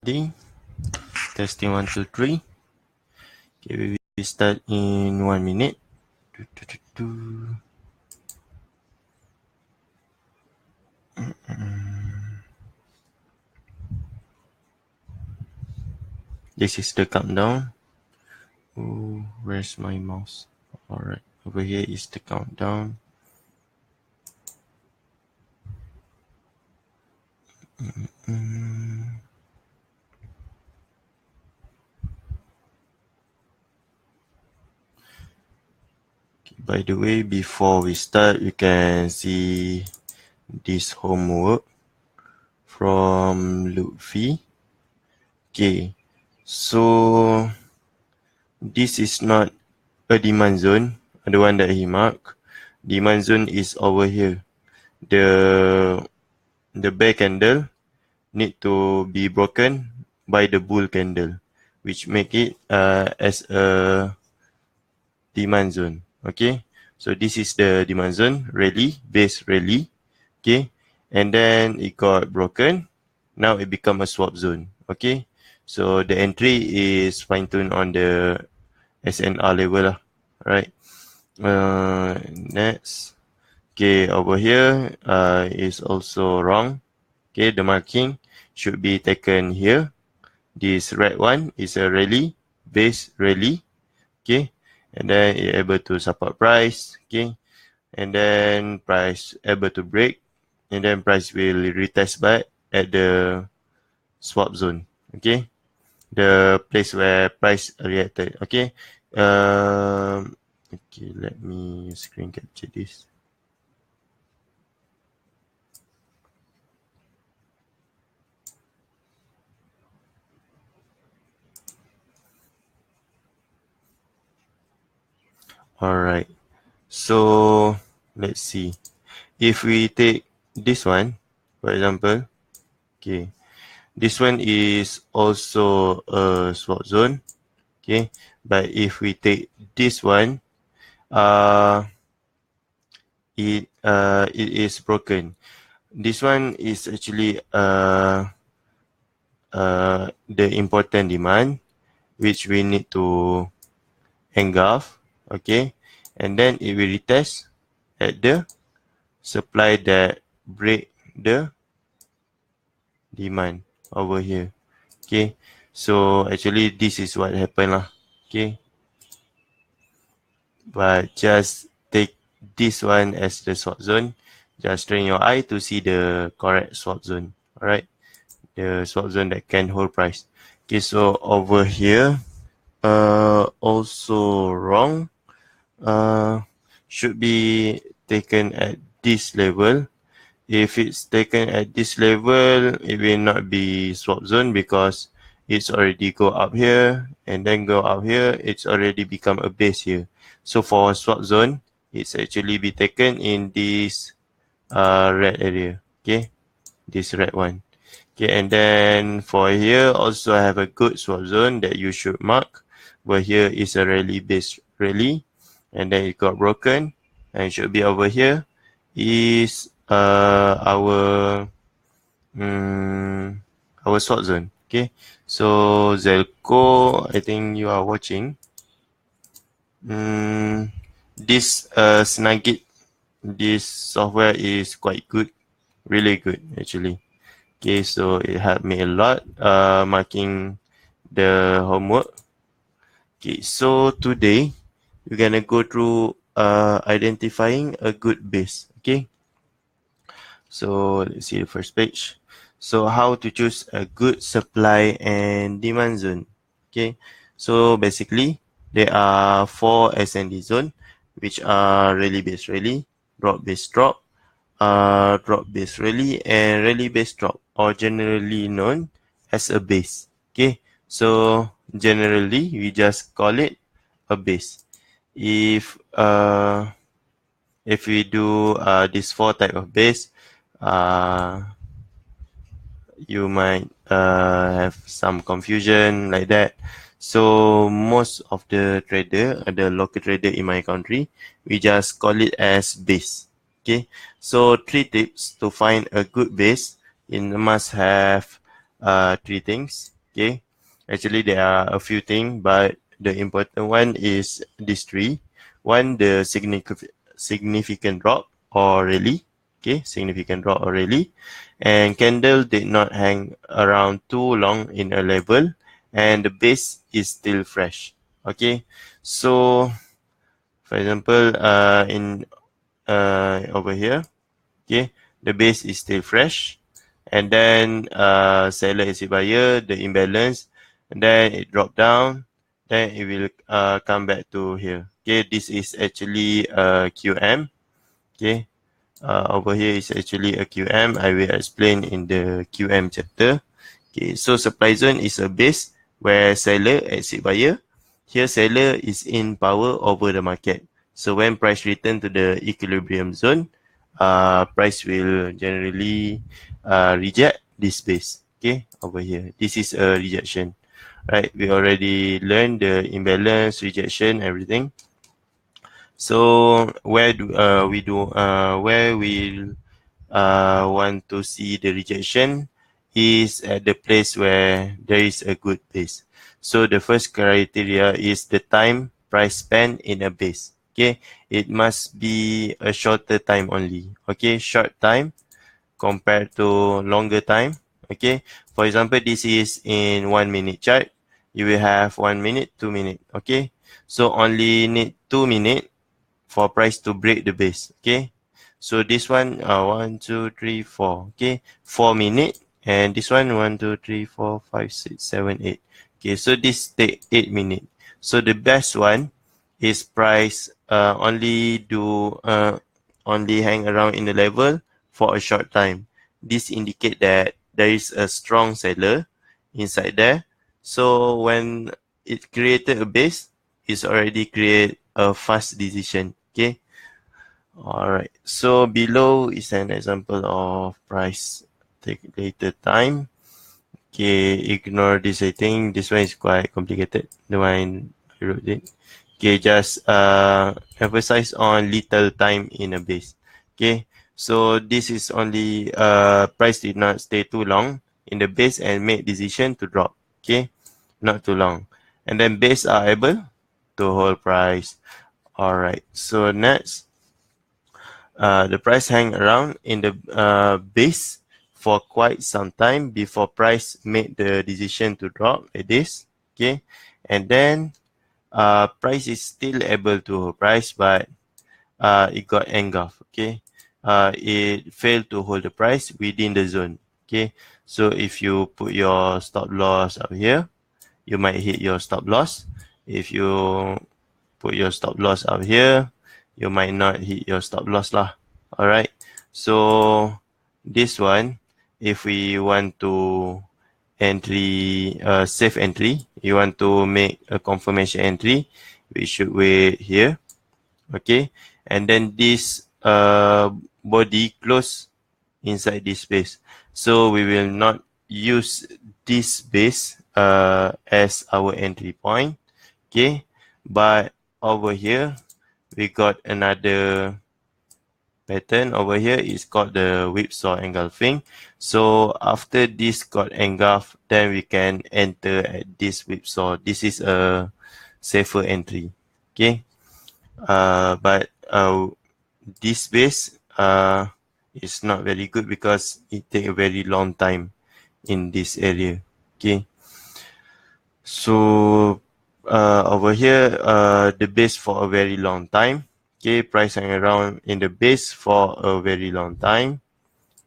Testing 1, 2, 3. Okay, we start in 1 minute. This is the countdown. Oh, where's my mouse? Alright, over here is the countdown. By the way, before we start, you can see this homework from Lutfi. Okay, so this is not a demand zone, the one that he marked. Demand zone is over here. The bear candle need to be broken by the bull candle, which make it as a demand zone. Okay, so this is the demand zone, rally, base rally. Okay, and then it got broken. Now it become a swap zone. Okay, so the entry is fine-tuned on the SNR level lah. Right. Next. Okay, over here is also wrong. Okay, the marking should be taken here. This red one is a rally, base rally. Okay, and then it able to support price. Okay, and then price able to break, and then price will retest back at the swap zone. Okay, the place where price reacted. Okay, okay, let me screen capture this. Alright, so let's see. If we take this one, for example, okay, this one is also a swap zone. Okay, but if we take this one, it is broken. This one is actually the important demand, which we need to engulf. Okay, and then it will retest at the supply that break the demand over here. Okay, so actually this is what happened lah. Okay, but just take this one as the swap zone. Just train your eye to see the correct swap zone. Alright, the swap zone that can hold price. Okay, so over here also wrong. Should be taken at this level. If it's taken at this level, it will not be swap zone because it's already go up here and then go up here. It's already become a base here. So for swap zone, it's actually be taken in this red area. Okay, this red one. Okay, and then for here also have a good swap zone that you should mark. Where here is a rally base rally, and then it got broken, and it should be over here is our swap zone. Okay, so Zelco, I think you are watching. This Snagit, this software is quite good, really good actually. Okay, so it helped me a lot marking the homework. Okay, so today we're gonna go through identifying a good base. Okay, so let's see the first page. So how to choose a good supply and demand zone. Okay, so basically there are 4 SND zone, which are rally base rally, drop base drop, drop base rally, and rally base drop, or generally known as a base. Okay, so generally we just call it a base. If we do this 4 type of base, you might have some confusion like that. So most of the trader, the local trader in my country, we just call it as base. Okay, so 3 tips to find a good base. You must have 3 things. Okay, actually there are a few things, but the important one is these three. One, the significant drop or rally. Okay, significant drop or rally, and candle did not hang around too long in a level, and the base is still fresh. Okay, so for example, in over here, okay, the base is still fresh, and then seller exit buyer, the imbalance, and then it drop down, then it will come back to here. Okay, this is actually a QM. Okay, over here is actually a QM. I will explain in the QM chapter. Okay, so supply zone is a base where seller exit buyer. Here seller is in power over the market. So when price return to the equilibrium zone, price will generally reject this base. Okay, over here. This is a rejection. Right, we already learned the imbalance, rejection, everything. So where do we do where we want to see the rejection is at the place where there is a good base. So the first criteria is the time price spent in a base. Okay, it must be a shorter time only. Okay, short time compared to longer time. Okay, for example, this is in 1 minute chart. You will have 1 minute, 2 minute. Okay, so only need 2 minutes for price to break the base. Okay, so this one 1 2 3 4. Okay, 4 minute, and this one 1 2 3 4 5 6 7 8. Okay, so this take 8 minutes. So the best one is price only hang around in the level for a short time. This indicate that there is a strong seller inside there. So when it created a base, it's already create a fast decision. Okay. All right. So below is an example of price take later time. Okay. Ignore this. I think this one is quite complicated. The one I wrote it. Okay. Just emphasize on little time in a base. Okay. So this is only price did not stay too long in the base and made decision to drop. Okay. Not too long. And then base are able to hold price. All right. So next, the price hang around in the base for quite some time before price made the decision to drop like this. Okay, and then price is still able to hold price, but it got engulfed. Okay, it failed to hold the price within the zone. Okay, so if you put your stop loss up here, you might hit your stop loss. If you put your stop loss up here, you might not hit your stop loss lah. All right. So this one, if we want to safe entry, you want to make a confirmation entry, we should wait here. Okay. And then this body close inside this space. So we will not use this base as our entry point. Okay. But over here, we got another pattern over here. It's called the whipsaw engulfing. So after this got engulfed, then we can enter at this whipsaw. This is a safer entry. Okay. But this base is not very good because it take a very long time in this area. Okay. So over here, the base for a very long time. Okay, price hang around in the base for a very long time.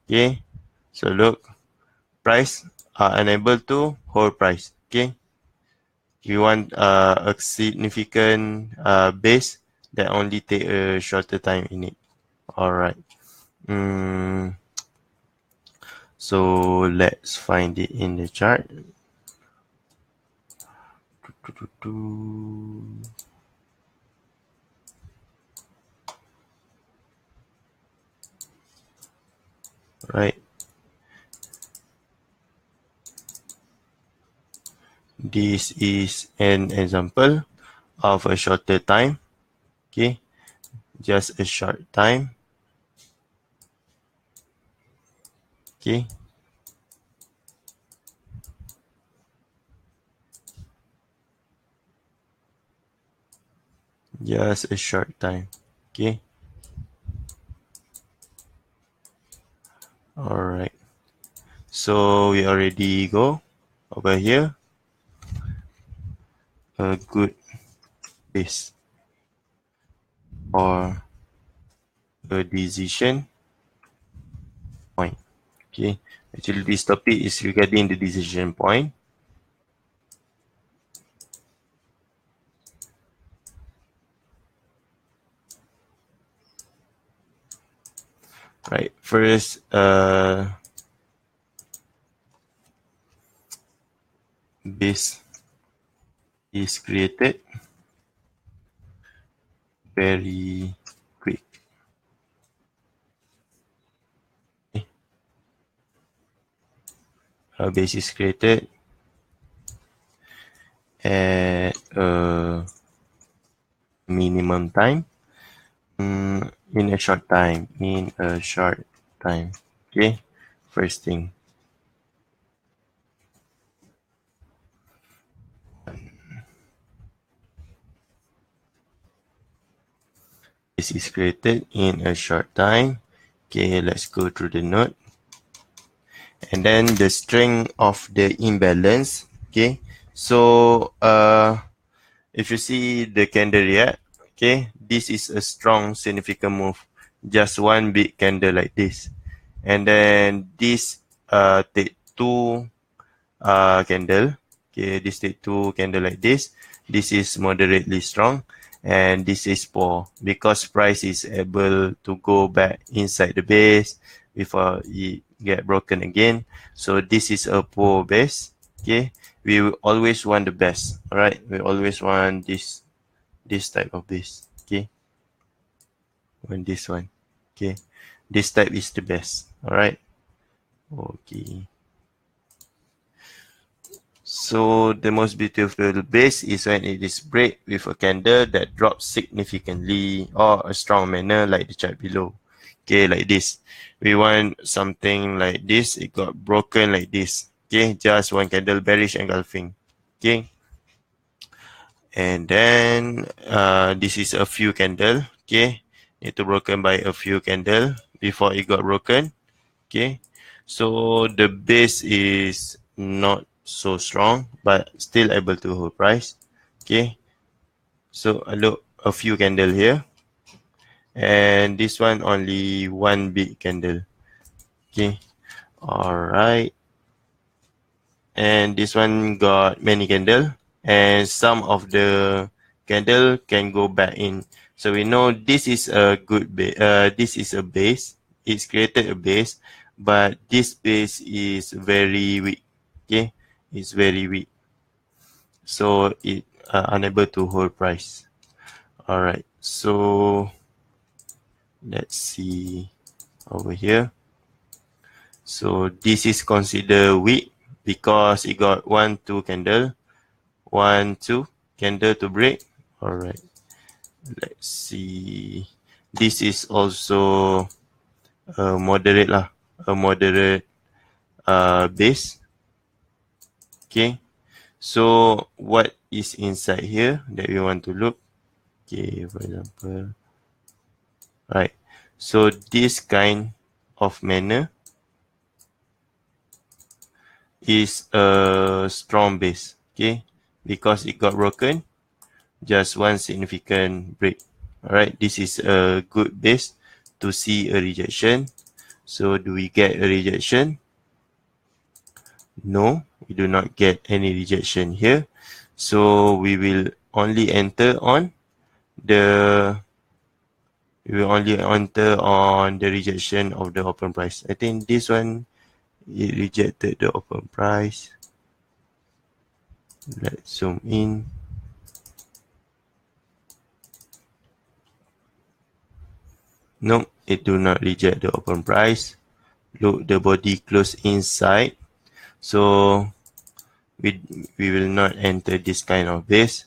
Okay, so look, price are unable to hold price. Okay, you want a significant base that only take a shorter time in it. All right. So let's find it in the chart. Right. This is an example of a shorter time. Okay, just a short time. Okay, just a short time. Okay. All right. So we already go over here. A good base or a decision point. Okay. Actually, this topic is regarding the decision point. Right. First, base is created very quick. Okay. A base is created at a minimum time. In a short time. In a short time. Okay. First thing. This is created in a short time. Okay, let's go through the note. And then the strength of the imbalance. Okay, so if you see the candle here, okay, this is a strong significant move. Just one big candle like this. And then this take two candle. Okay, this take two candle like this. This is moderately strong, and this is poor because price is able to go back inside the base before it get broken again. So this is a poor base. Okay, we will always want the best. All right, we always want this type of base. Okay, want this one. Okay, this type is the best. All right. Okay. So the most beautiful base is when it is break with a candle that drops significantly or a strong manner like the chart below. Okay, like this. We want something like this. It got broken like this. Okay, just one candle bearish engulfing. Okay, and then this is a few candle. Okay, need to broken by a few candle before it got broken. Okay, so the base is not so strong but still able to hold price. Okay, so I look a few candle here, and this one only one big candle. Okay, all right, and this one got many candle, and some of the candle can go back in. So we know this is a good base. This is a base. It's created a base, but this base is very weak. Okay, it's very weak, so it unable to hold price. All right, so let's see over here. So this is considered weak because it got one, two candle, one, two candle to break. All right, let's see. This is also a moderate lah, a moderate base. Okay, so what is inside here that we want to look? Okay, for example, right. So this kind of manner is a strong base. Okay, because it got broken, just one significant break. All right, this is a good base to see a rejection. So do we get a rejection? No, we do not get any rejection here. So we will only enter on the rejection of the open price. I think this one, it rejected the open price. Let's zoom in. No, it do not reject the open price. Look, the body close inside. So we will not enter this kind of base.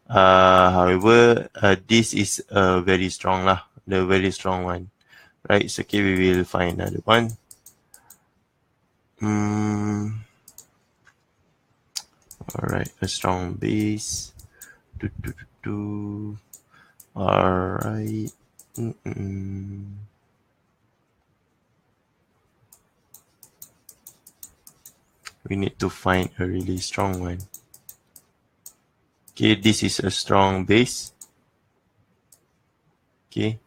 However, this is very strong lah, the very strong one. Right, it's okay, we will find another one. All right, a strong base. Do, do, do, do. Alright. We need to find a really strong one. Okay, this is a strong base. Okay.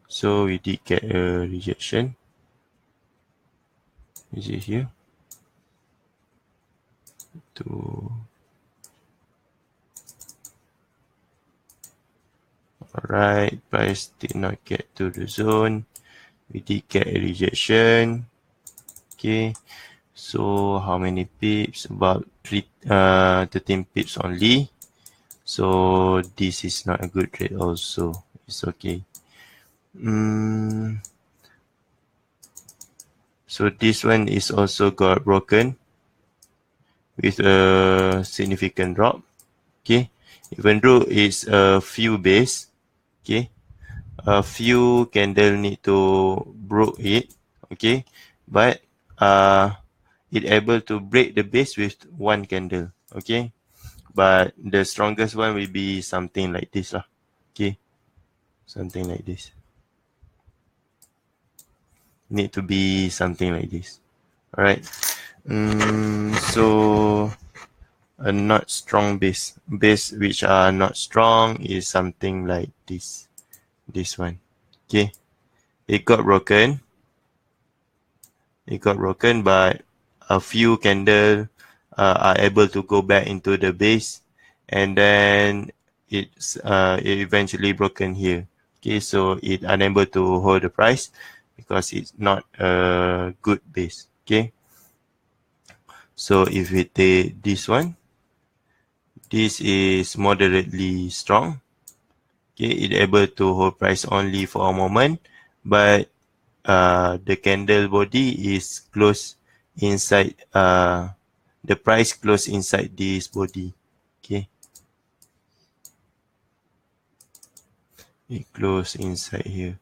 So we did get a rejection. Is it here? Alright, price did not get to the zone. We did get a rejection. Okay, so how many pips? About 13 pips only. So this is not a good trade also. It's okay. So this one is also got broken with a significant drop. Okay, even though it's a few base. Okay, a few candle need to broke it. Okay, but it able to break the base with one candle. Okay, but the strongest one will be something like this lah. Okay, something like this. Need to be something like this. All right. So a not strong base which are not strong is something like this one. Okay, it got broken, but a few candle are able to go back into the base, and then it's it eventually broken here. Okay, so it unable to hold the price because it's not a good base. Okay, so if we take this one, this is moderately strong. Okay, it able to hold price only for a moment, but the candle body is close inside the price close inside this body. Okay, it close inside here.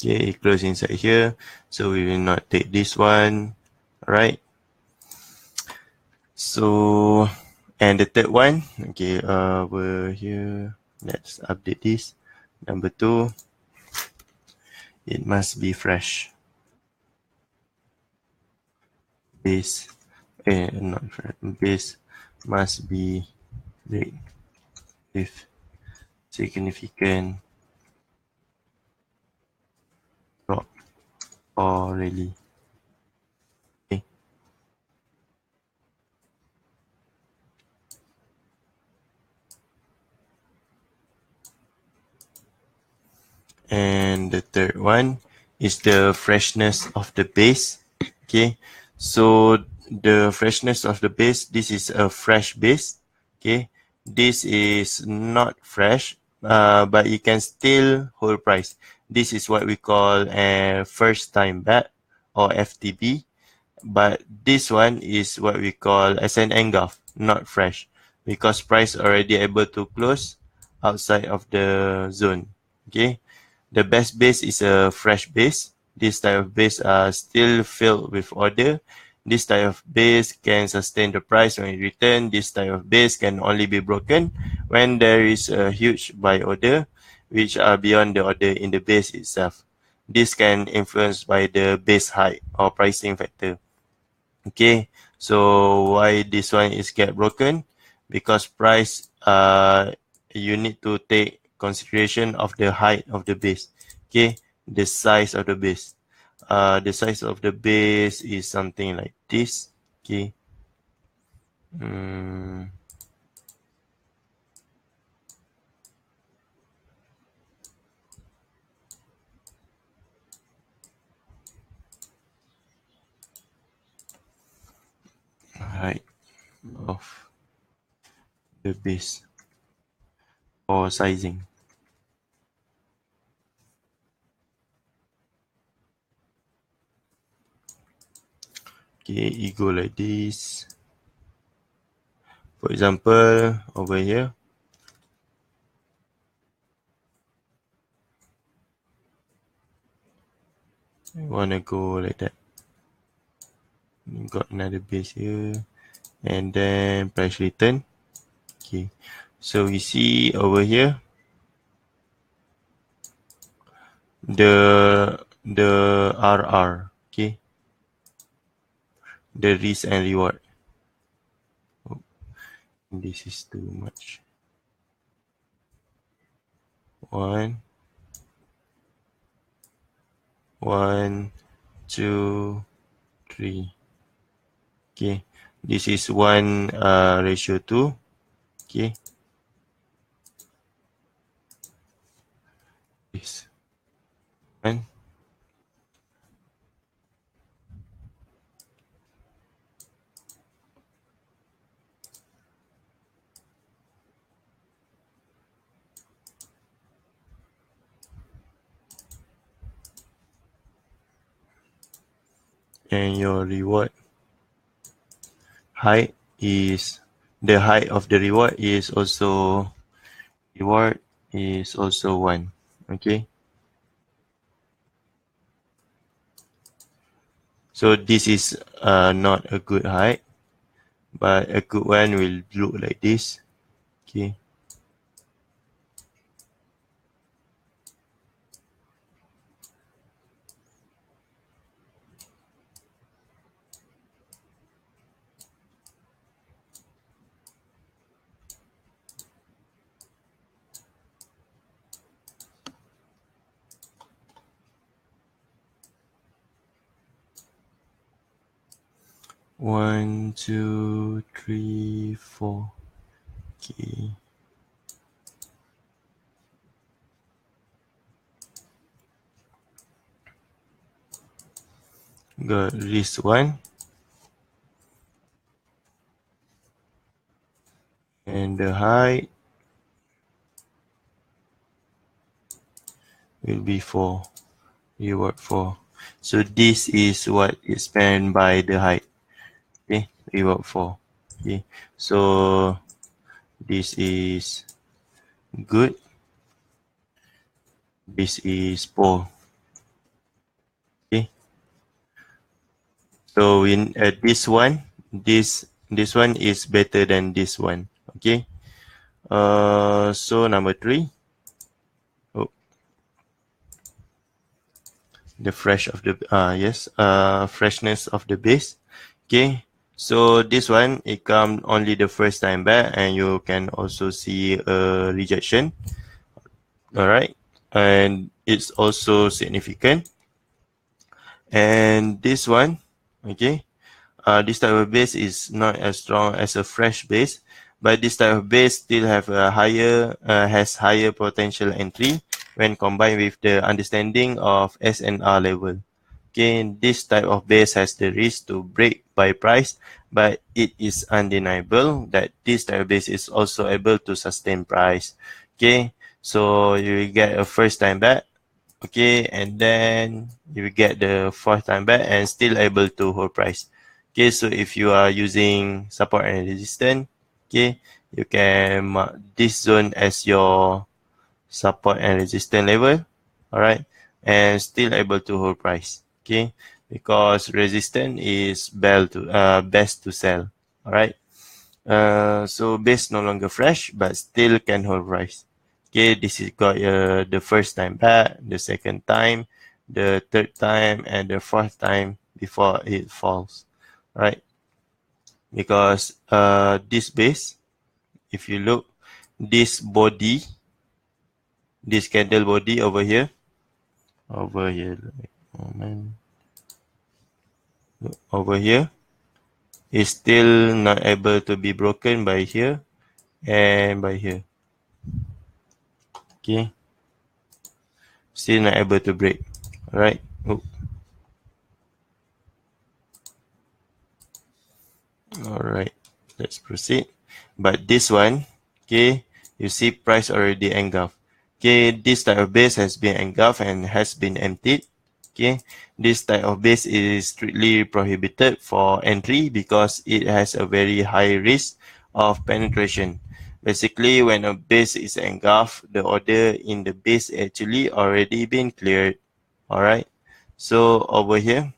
Okay, it close inside here, so we will not take this one. All right, so and the third one, okay, we're here. Let's update this. Number 2, it must be fresh base. Not fresh base, must be red with significant drop or rally. Okay. And the third one is the freshness of the base. Okay, so the freshness of the base, this is a fresh base. Okay, this is not fresh, but you can still hold price. This is what we call a first time bet or FTB, but this one is what we call as an engulf, not fresh, because price already able to close outside of the zone. Okay, the best base is a fresh base. This type of base are still filled with order. This type of base can sustain the price when it return. This type of base can only be broken when there is a huge buy order, which are beyond the order in the base itself. This can influence by the base height or pricing factor. Okay, so why this one is get broken? Because price, you need to take consideration of the height of the base. Okay, the size of the base. The size of the base is something like this. Okay. Height of the base or sizing. Okay, it go like this. For example, over here, I wanna go like that. Got another base here, and then price return. Okay, so we see over here the RR. Okay, the risk and reward. Oh, this is too much. 1, 1, 2, 3. Okay, this is 1:2. Okay, this one, and your reward height is the height of the reward is also 1. Okay, so this is not a good height, but a good one will look like this. Okay, 1, 2, 3, 4. Okay, got this one, and the height will be 4. Reward 4. So this is what is spent by the height. Okay, reward 4. Okay, so this is good. This is poor. Okay, so in this one is better than this one. Okay, so number 3. Oh, the freshness of the base. Okay, so this one it come only the first time back, and you can also see a rejection. All right, and it's also significant. And this one, okay, this type of base is not as strong as a fresh base, but this type of base still have a has higher potential entry when combined with the understanding of SNR level. Okay, this type of base has the risk to break by price, but it is undeniable that this type of base is also able to sustain price. Okay, so you will get a first time back. Okay, and then you will get the fourth time back and still able to hold price. Okay, so if you are using support and resistance, okay, you can mark this zone as your support and resistance level, all right, and still able to hold price. Okay, because resistance is best to sell. All right, so base no longer fresh, but still can hold price. Okay, this is got the first time back, the second time, the third time, and the fourth time before it falls. Right, because this base, if you look, this body, this candle body over here, moment, over here, is still not able to be broken by here and by here. Okay, still not able to break. All right. Oh, all right. Let's proceed. But this one, okay, you see price already engulfed. Okay, this type of base has been engulfed and has been emptied. Okay, this type of base is strictly prohibited for entry because it has a very high risk of penetration. Basically, when a base is engulfed, the order in the base actually already been cleared. All right. So over here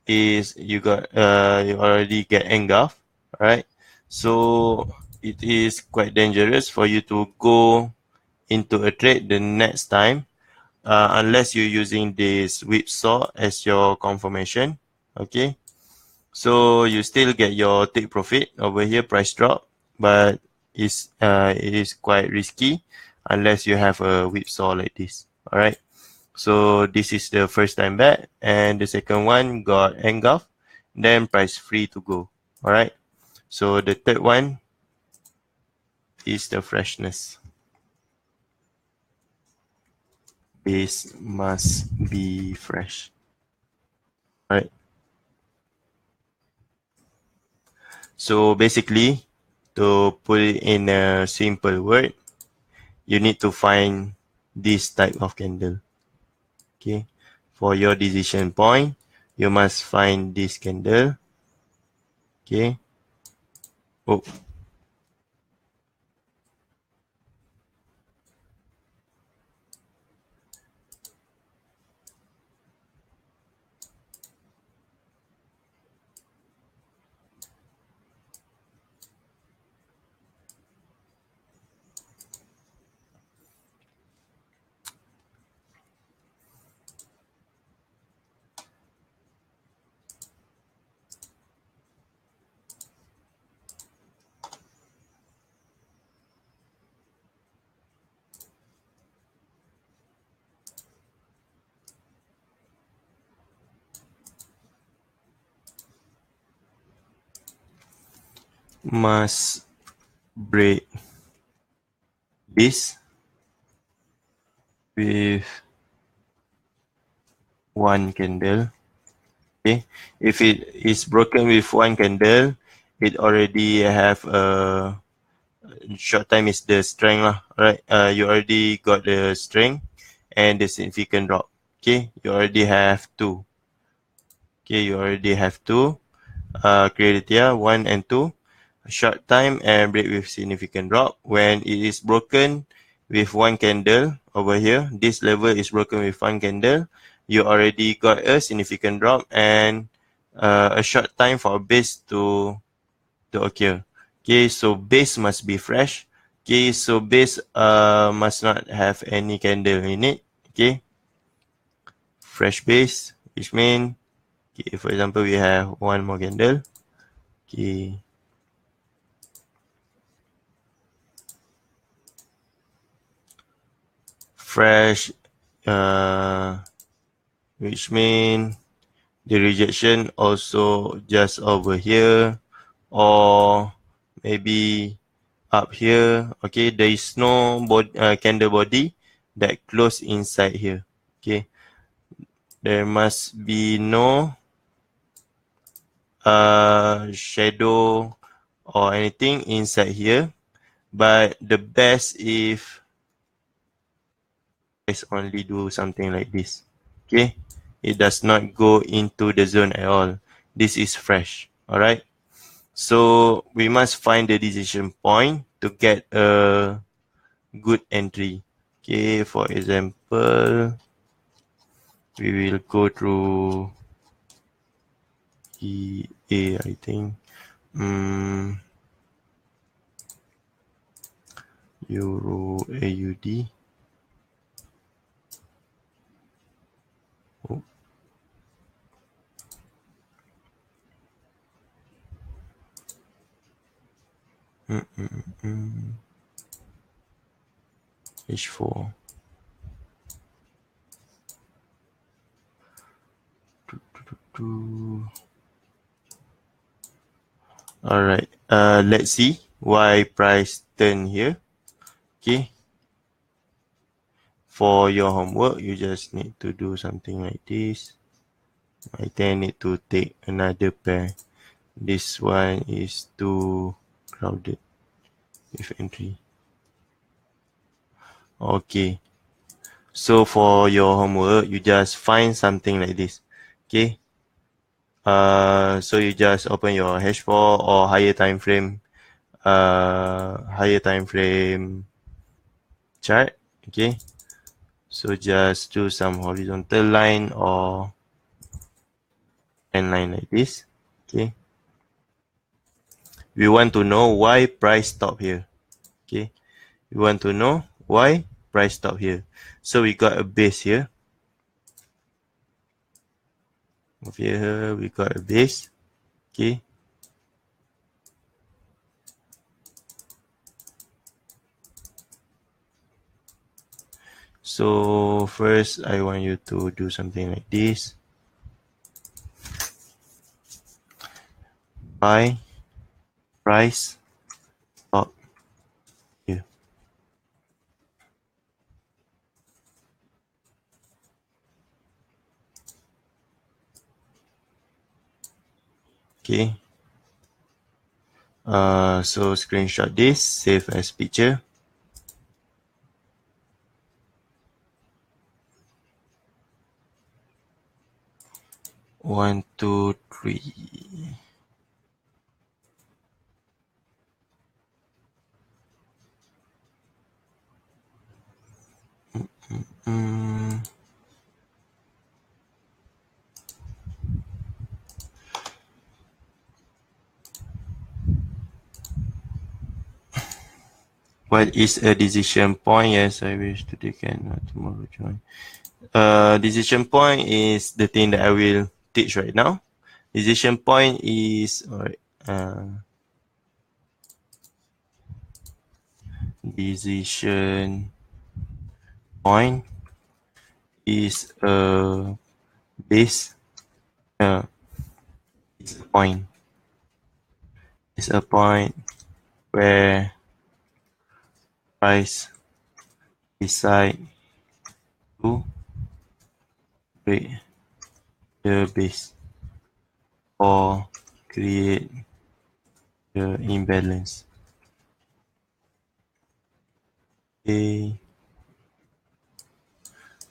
is you already get engulfed, right? So it is quite dangerous for you to go into a trade the next time, unless you're using this whipsaw as your confirmation. Okay, so you still get your take profit over here, price drop, but it is quite risky unless you have a whipsaw like this. All right. So this is the first time bet, and the second one got engulfed, then price free to go. All right. So the third one is the freshness. Base must be fresh. All right. So basically, to put it in a simple word, you need to find this type of candle. Okay. For your decision point, you must find this candle. Okay. Oh, must break this with one candle. Okay. If it is broken with one candle, it already have a short time is the strength lah, right? You already got the strength and the significant drop. Okay, you already have two. Okay, you already have two criteria, one and two. Short time and break with significant drop. When it is broken with one candle over here, this level is broken with one candle, you already got a significant drop and a short time for a base to occur. Okay, so base must be fresh. Okay, so base must not have any candle in it. Okay, fresh base, which means, okay, for example, we have one more candle. Okay, fresh, which means the rejection also just over here or maybe up here. Okay, there is no candle body that close inside here. Okay, there must be no shadow or anything inside here, but the best if guys only do something like this. Okay, it does not go into the zone at all. This is fresh. All right, so we must find the decision point to get a good entry. Okay, for example, we will go through EA, I think. Euro AUD. Oh. H4. All right. Let's see why price turn here. Okay. For your homework, you just need to do something like this. I then need to take another pair. This one is too crowded with entry. Okay. So for your homework, you just find something like this. Okay. So you just open your H4 or higher time frame chart. Okay, so just do some horizontal line or trend line like this. Okay. We want to know why price stop here. Okay. We want to know why price stop here. So we got a base here. Over here we got a base. Okay. So first I want you to do something like this. Buy price stop here. Okay. So screenshot this, save as picture. One, two, three. What is a decision point? Yes, I wish today can, not tomorrow join. Decision point is the thing that I will teach right now. Decision point is, alright, decision point is a base, it's a point. It's a point where price decide to break the base or create the imbalance. Okay.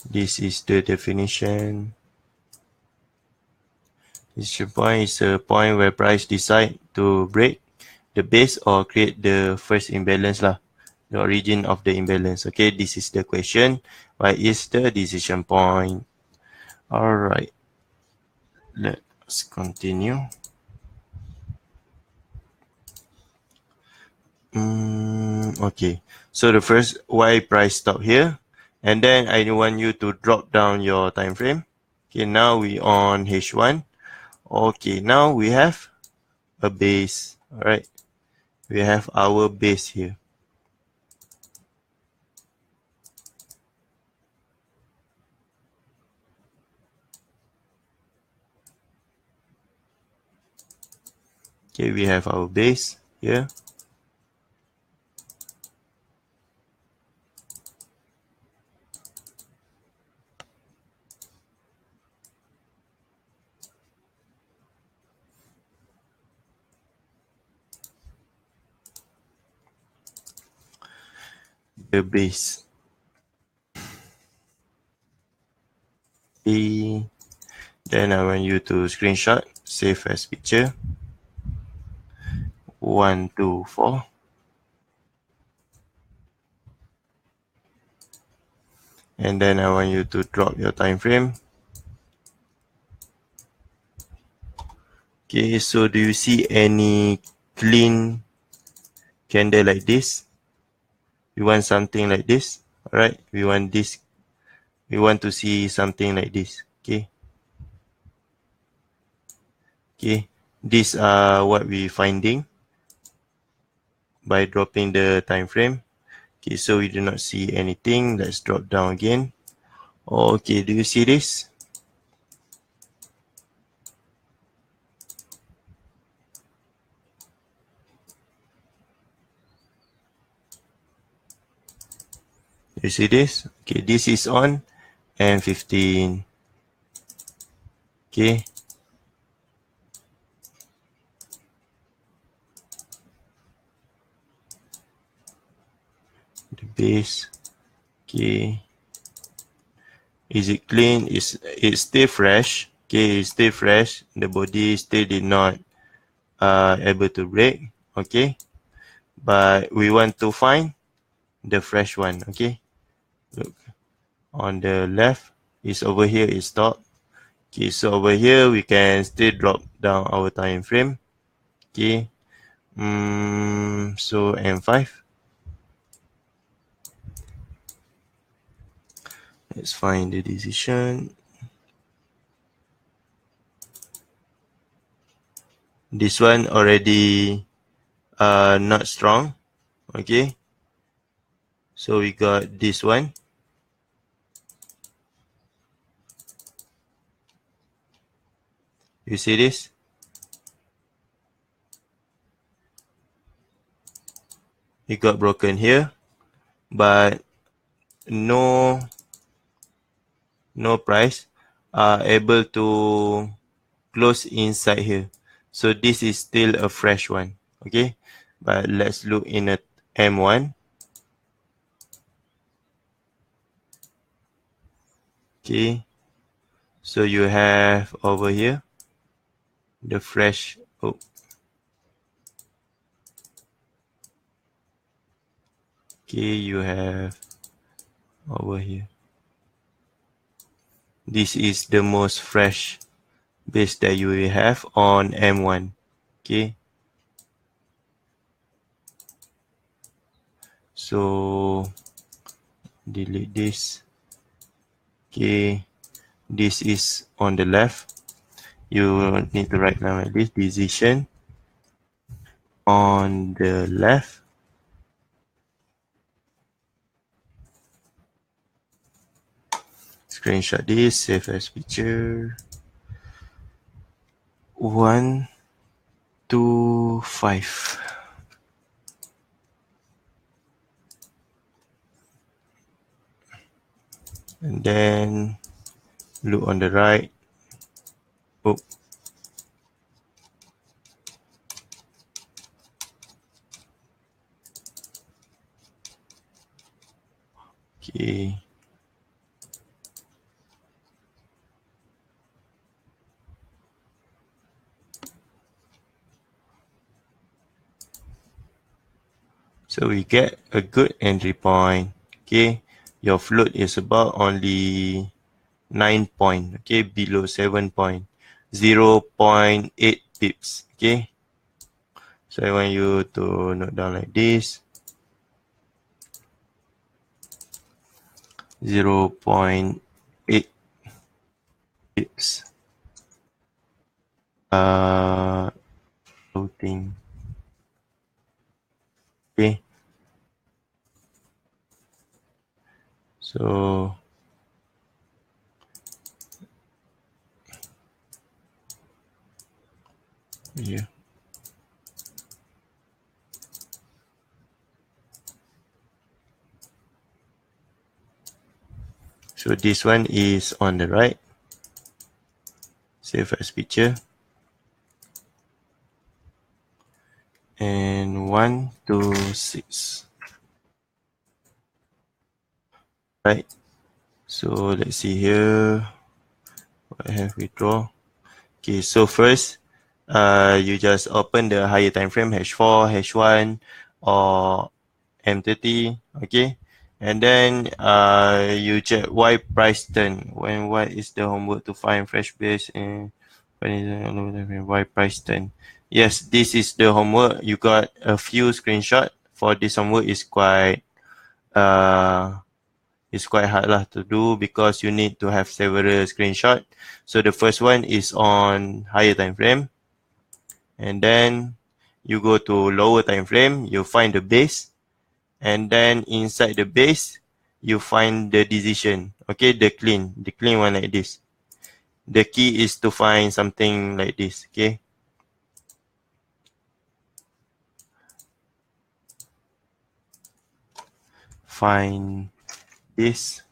This is the definition. Decision point is a point where price decide to break the base or create the first imbalance lah. The origin of the imbalance. Okay, this is the question. What is the decision point? Alright. Let's continue. Okay. So the first, why price stop here? And then I want you to drop down your time frame. Okay, now we on H1. Okay, now we have a base. Alright. We have our base here. Okay, we have our base here. The base. Okay. Then I want you to screenshot, save as picture. 1, 2, 4. And then I want you to drop your time frame. Okay, so do you see any clean candle like this? We want something like this. Alright, we want this. We want to see something like this. Okay. Okay, these are what we finding by dropping the time frame. Okay, so we do not see anything. Let's drop down again. Okay, do you see this? You see this? Okay, this is on M15. Okay. The base. Okay. Is it clean? It's still fresh. Okay, it's still fresh. The body still did not able to break. Okay. But we want to find the fresh one. Okay. Look. On the left is over here is top. Okay, so over here we can still drop down our time frame. Okay, so M5. Let's find the decision. This one already not strong. Okay, so we got this one. You see this? It got broken here, but no price are able to close inside here. So this is still a fresh one. Okay, but let's look in at M1. Okay, so you have over here the fresh. Oh, okay, you have over here. This is the most fresh base that you will have on M1. Okay, so delete this. Okay, this is on the left. You need to write down like this: decision on the left. Screenshot this, save as picture. 1, 2, 5. And then look on the right. Oh, okay. So we get a good entry point. Okay, your float is about only 9 point. Okay, below 7 point, 0.8 pips. Okay, so I want you to note down like this: 0.8 pips. Floating. Okay, so yeah. So this one is on the right. Save as picture. And 1, 2, 6. Right. So let's see here. What have we draw? Okay, so first, you just open the higher time frame H4, H1, or M30. Okay, and then you check why price turn. When what is the homework to find fresh base and why price turn? Yes, this is the homework. You got a few screenshot for this homework. Is quite it's quite hard lah to do because you need to have several screenshot. So the first one is on higher time frame, and then you go to lower time frame, you find the base, and then inside the base you find the decision. Okay, the clean one like this. The key is to find something like this. Okay, find this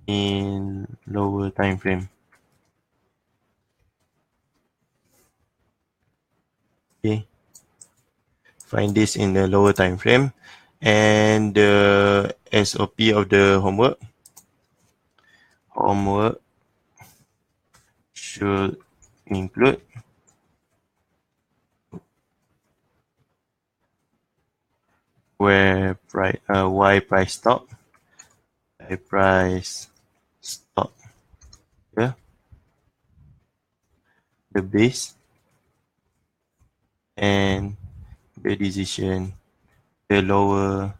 in lower time frame. Okay, find this in the lower time frame, and the SOP of the homework should include why price stop, why price stop. Yeah, the base and the decision, the lower,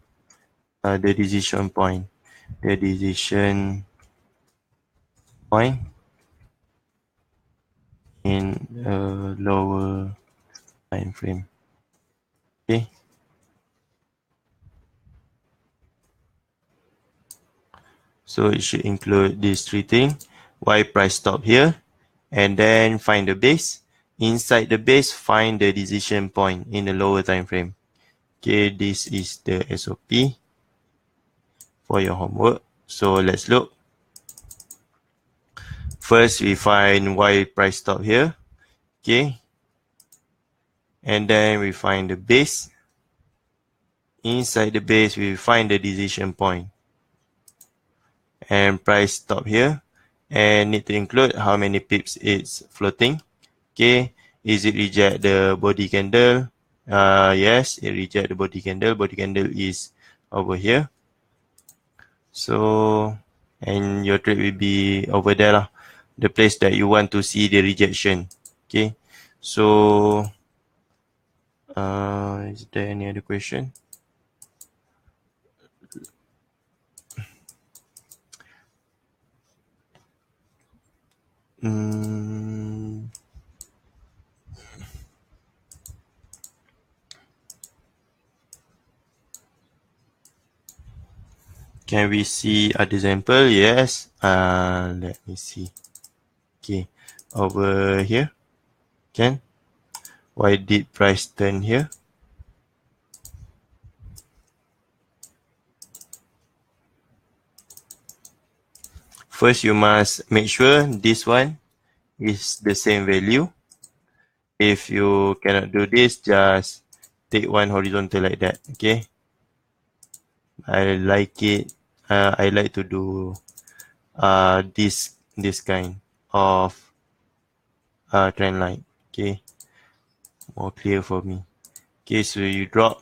the decision point, the decision point in a lower time frame. Okay. So it should include these three things. Y price stop here, and then find the base. Inside the base, find the decision point in the lower time frame. Okay, this is the SOP for your homework. So let's look. First, we find Y price stop here. Okay. And then we find the base. Inside the base, we find the decision point. And price stop here. And need to include how many pips it's floating. Okay. Is it reject the body candle? Yes, it reject the body candle. Body candle is over here. So, and your trade will be over there lah, the place that you want to see the rejection. Okay. So, is there any other question? Can we see other example? Yes. Let me see. Okay. Over here. Can? Why did price turn here? First, you must make sure this one is the same value. If you cannot do this, just take one horizontal like that. Okay. I like it. I like to do this kind of trend line. Okay, more clear for me. Okay, so you drop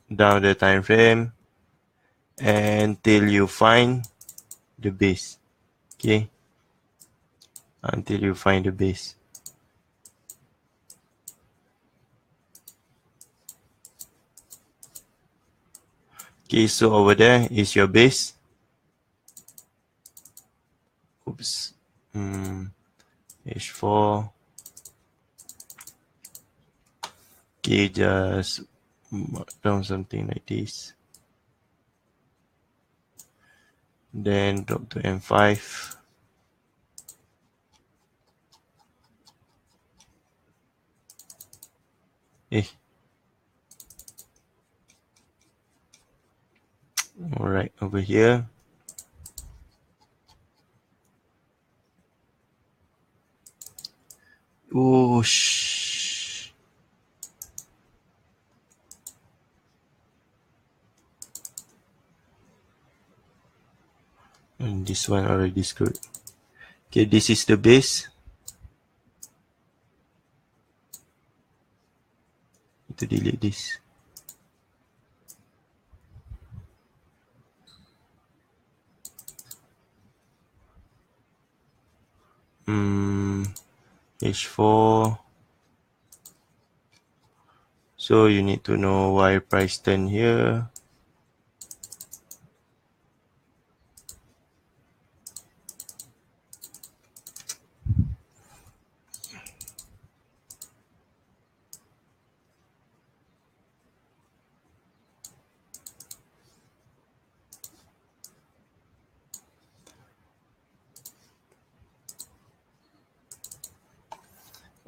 down the time frame until you find the base. Okay, until you find the base. Okay, so over there is your base. Oops. H4. Okay, just mark down something like this. Then drop to M5. Alright, over here. Oh, and this one already screwed. Okay, this is the base. Need to delete this. H4. So you need to know why price turn here.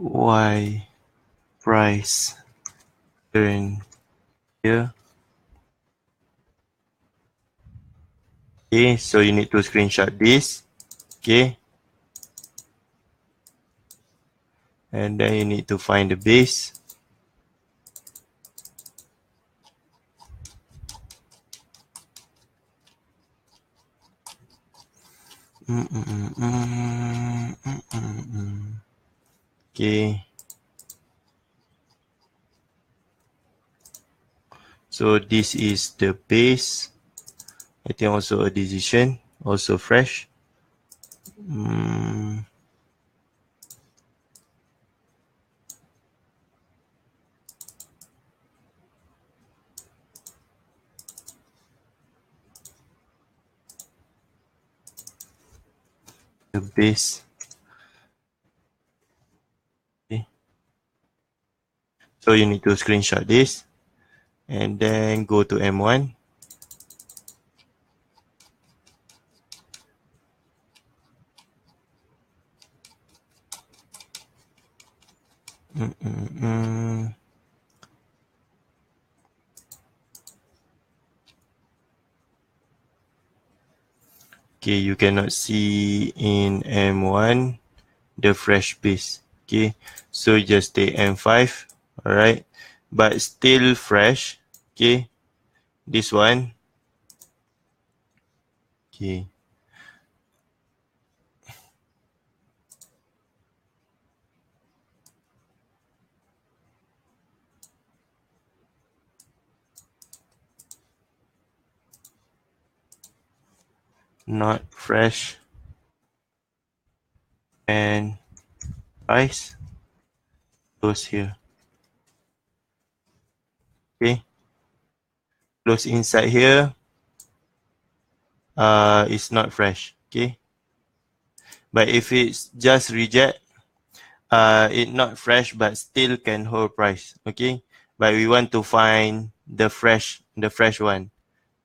Why price turn here. Okay, so you need to screenshot this. Okay, and then you need to find the base. Okay, so this is the base. I think also a decision, also fresh. the base. Okay. So you need to screenshot this and then go to M1. Okay, you cannot see in M1 the fresh base. Okay, so just take M5. All right, but still fresh. Okay, this one. Okay. Not fresh. And price close here. Okay, close inside here. It's not fresh. Okay, but if it's just reject, it not fresh but still can hold price. Okay, but we want to find the fresh one.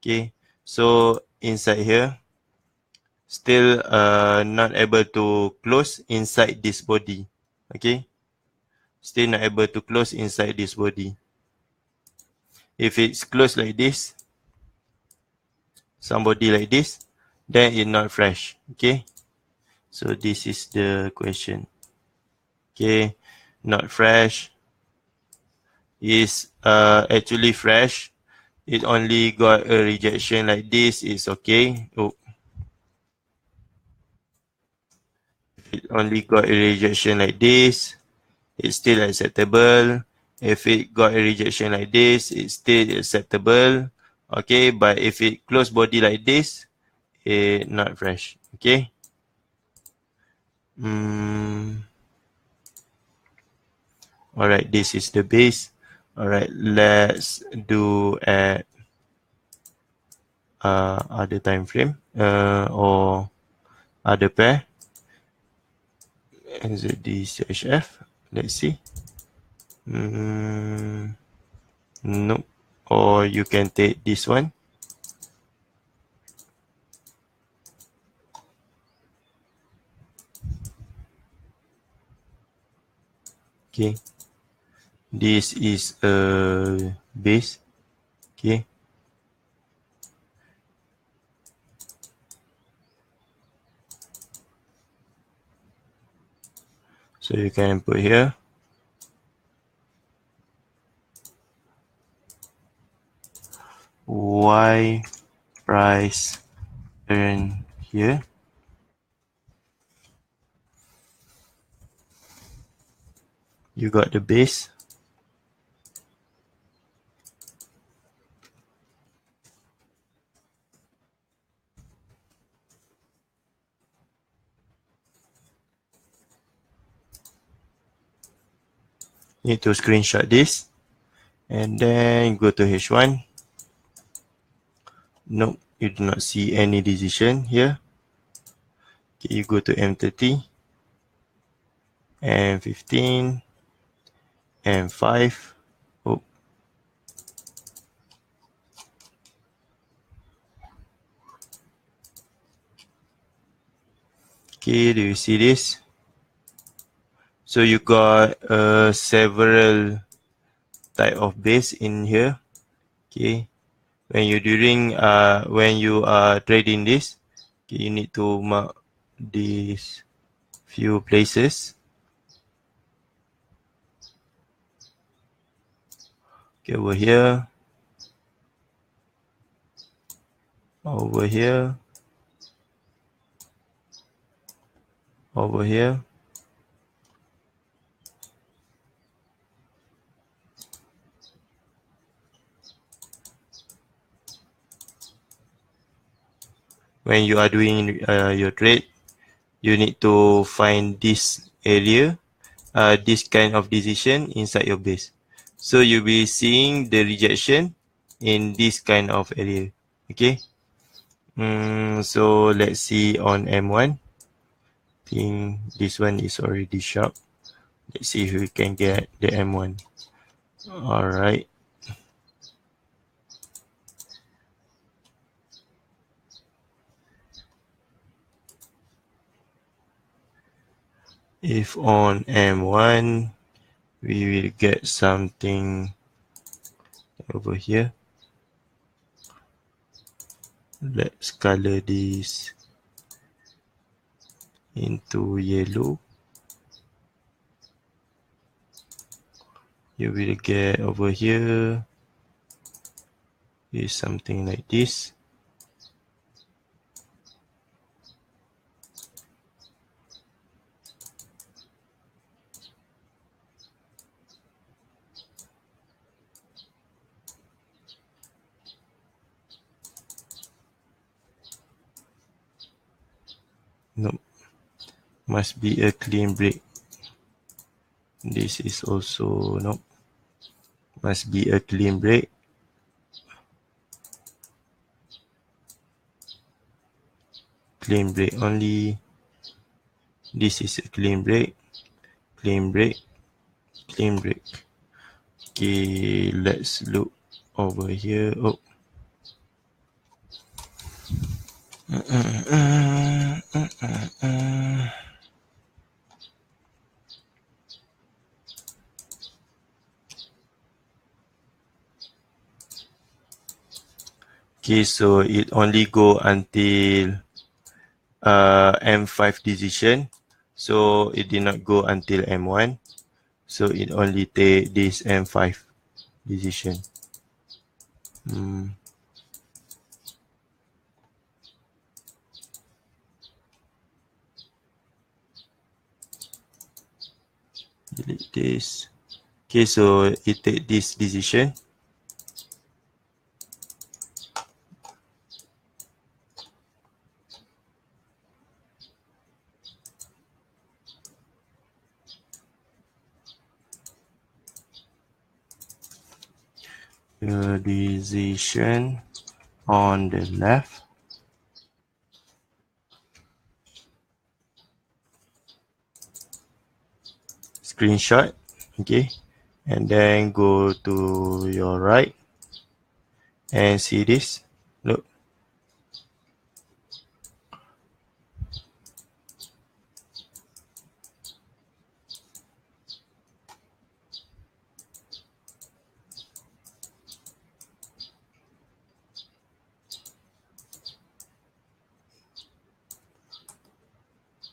Okay, so inside here, still not able to close inside this body. Okay, still not able to close inside this body. If it's closed like this, somebody like this, then it's not fresh. Okay, so this is the question. Okay, not fresh is actually fresh. It only got a rejection like this. It's okay. Oh, it only got a rejection like this. It's still acceptable. If it got a rejection like this, it's still acceptable. Okay, but if it close body like this, it not fresh. Okay. All right, this is the base. All right, let's do at other time frame or other pair. NZD CHF. Let's see. No. Or you can take this one. Okay. This is a base. Okay. So you can put here. Y price turn here. You got the base. Need to screenshot this and then go to H1. Nope, you do not see any decision here. Okay, you go to M30, M15, M5. Oh. Okay, do you see this? So you got several type of base in here. Okay, when you are trading this, okay, you need to mark these few places. Okay, over here, over here, over here. When you are doing your trade, you need to find this area, this kind of decision inside your base. So you'll be seeing the rejection in this kind of area. Okay. So let's see on M1. think this one is already sharp. Let's see if we can get the M1. Alright. If on M1, we will get something over here. Let's color this into yellow. You will get over here is something like this. Nope. Must be a clean break. This is also nope. Must be a clean break. Clean break only. This is a clean break. Clean break. Clean break. Okay, let's look over here. Oh. Okay, so it only go until M5 decision. So it did not go until M1. So it only take this M5 decision. Delete this. Okay, so it take this decision. The decision on the left. Screenshot. Okay. And then go to your right and see this. Look.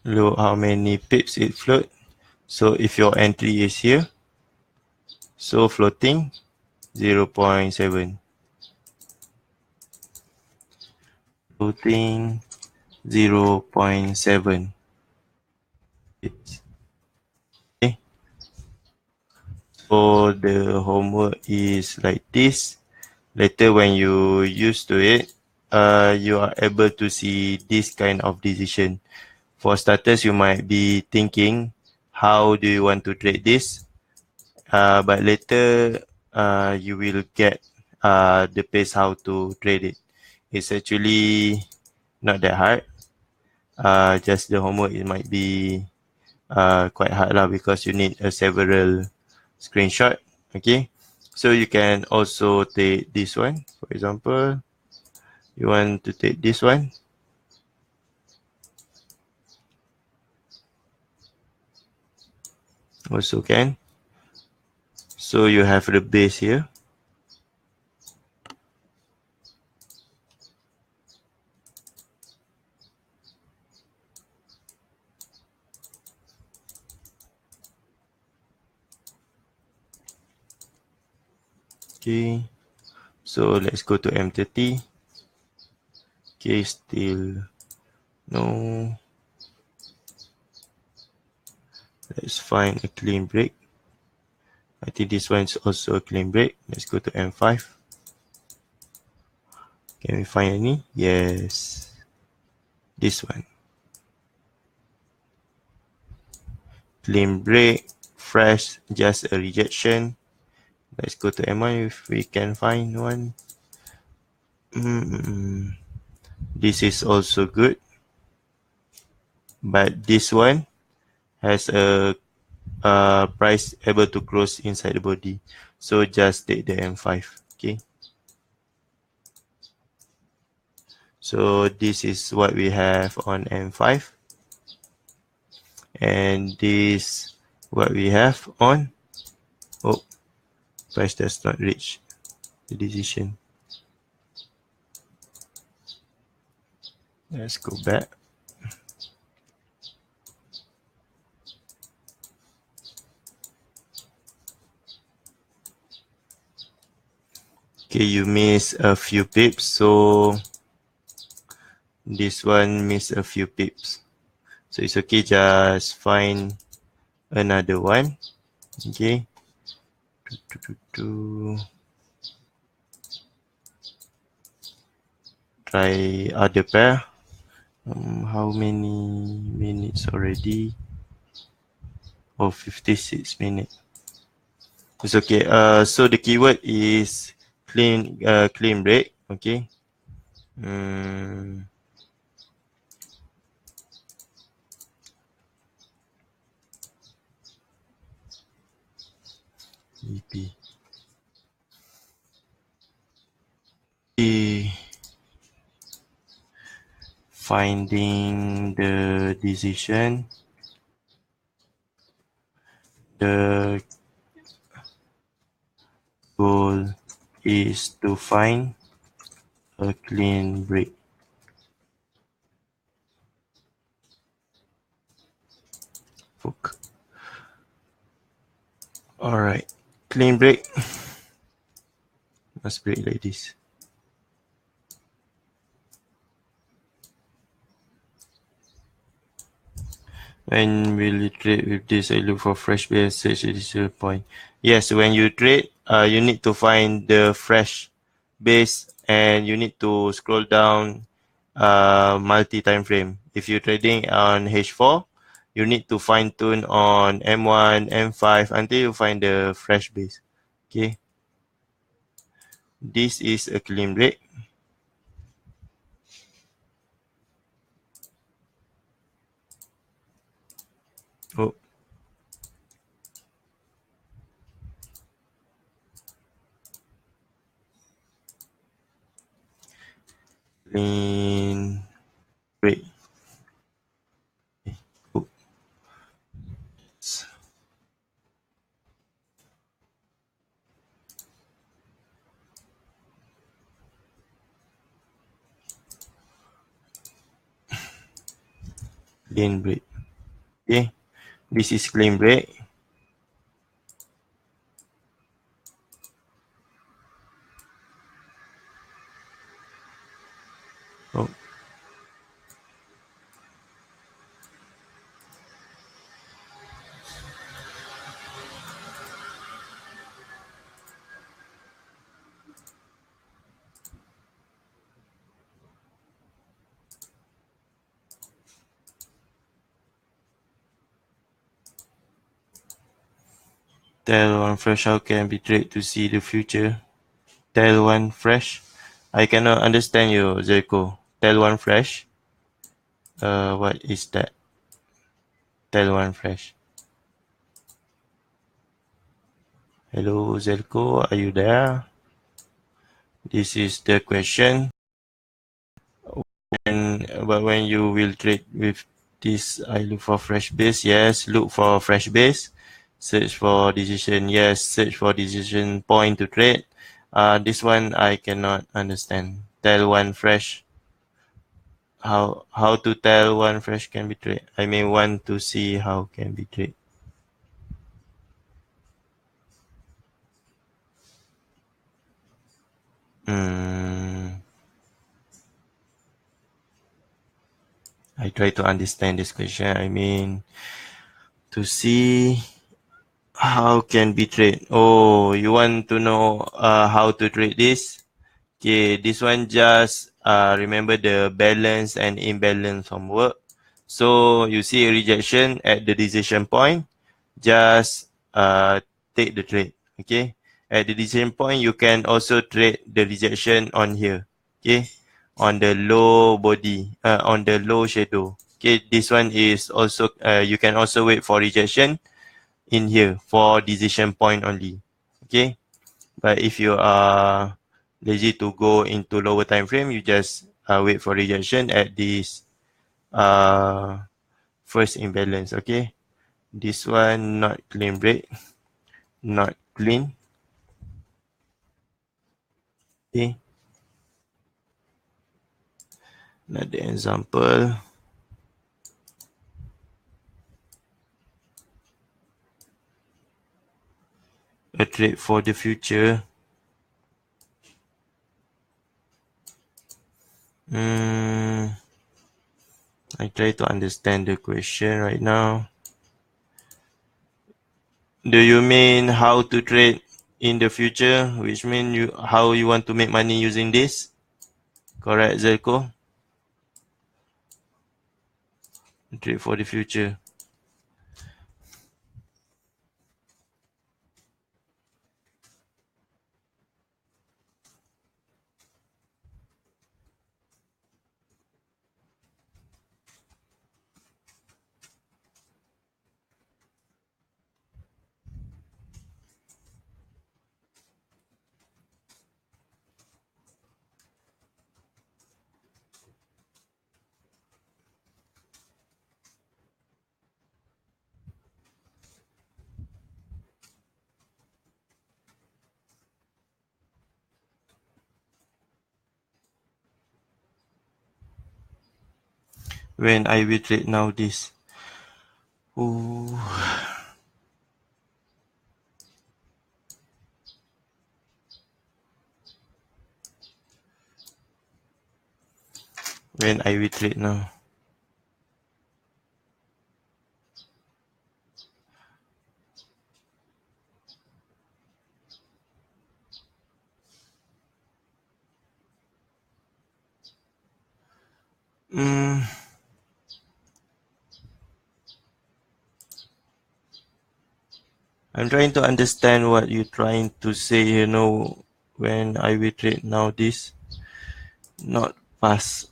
Look how many pips it float. So if your entry is here, so floating 0.7. Floating 0.7. Okay. So the homework is like this. Later when you used to it, you are able to see this kind of decision. For starters, you might be thinking, how do you want to trade this? But later, you will get the pace how to trade it. It's actually not that hard. Just the homework, it might be quite hard lah, because you need several screenshot. Okay, so you can also take this one. For example, you want to take this one. Also can. So you have the base here. Okay, so let's go to M30. Okay, still no. Let's find a clean break. I think this one is also a clean break. Let's go to M5. Can we find any? Yes. This one. Clean break, fresh, just a rejection. Let's go to M1 if we can find one. This is also good. but this one has a price able to close inside the body. So just take the M5. Okay. So this is what we have on M5. And this what we have on, oh, price does not reach the decision. Let's go back. Okay, you miss a few pips, so this one miss a few pips. So it's okay, just find another one. Okay. Try other pair. How many minutes already? Oh, 56 minutes. It's okay. So the keyword is clean break. Okay. EP. Finding the decision. The goal is to find a clean break. Fuck. Alright. Clean break. Must break like this. When will you trade with this? I look for fresh base, search additional point. Yes, when you trade, you need to find the fresh base and you need to scroll down multi-time frame. If you're trading on H4, you need to fine tune on M1, M5 until you find the fresh base. Okay. This is a clean break. Oh. Clean break. Oh. Clean break. Okay. This is clean break. Oh. Tell one fresh how can be trade to see the future. Tell one fresh. I cannot understand you, Zerko. Tell one fresh. What is that? Tell one fresh. Hello, Zelko, are you there? This is the question. But when you will trade with this, I look for fresh base. Yes, look for fresh base. Search for decision. Yes, search for decision point to trade. This one I cannot understand. Tell one fresh. How to tell one fresh can be trade? I mean, want to see how can be trade. I try to understand this question. I mean, to see how can be trade. Oh, you want to know how to trade this? Okay, this one just remember the balance and imbalance from work. So you see a rejection at the decision point, just take the trade. Okay, at the decision point, you can also trade the rejection on here. Okay, on the low body, on the low shadow. Okay, this one is also, you can also wait for rejection in here for decision point only. Okay, but if you are lazy to go into lower time frame, you just wait for rejection at this first imbalance. Okay, this one not clean break, not clean. Okay, another example. A trade for the future. I try to understand the question right now. Do you mean how to trade in the future? Which mean how you want to make money using this? Correct, Zelko? Trade for the future. When I will trade now this. Ooh. When I will trade now. I'm trying to understand what you're trying to say, when I will trade now this. Not pass.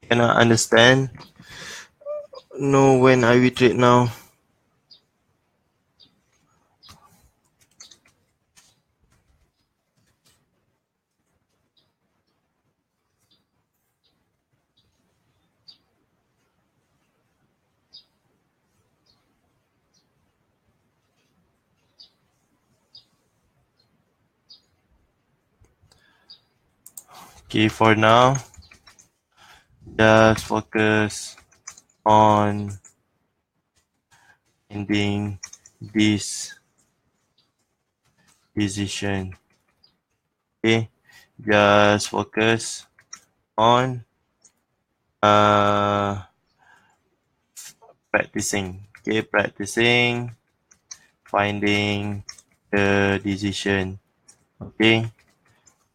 Cannot understand. No, when I will trade now. Okay, for now, just focus on ending this decision. Okay, just focus on practicing. Okay, practicing finding the decision. Okay,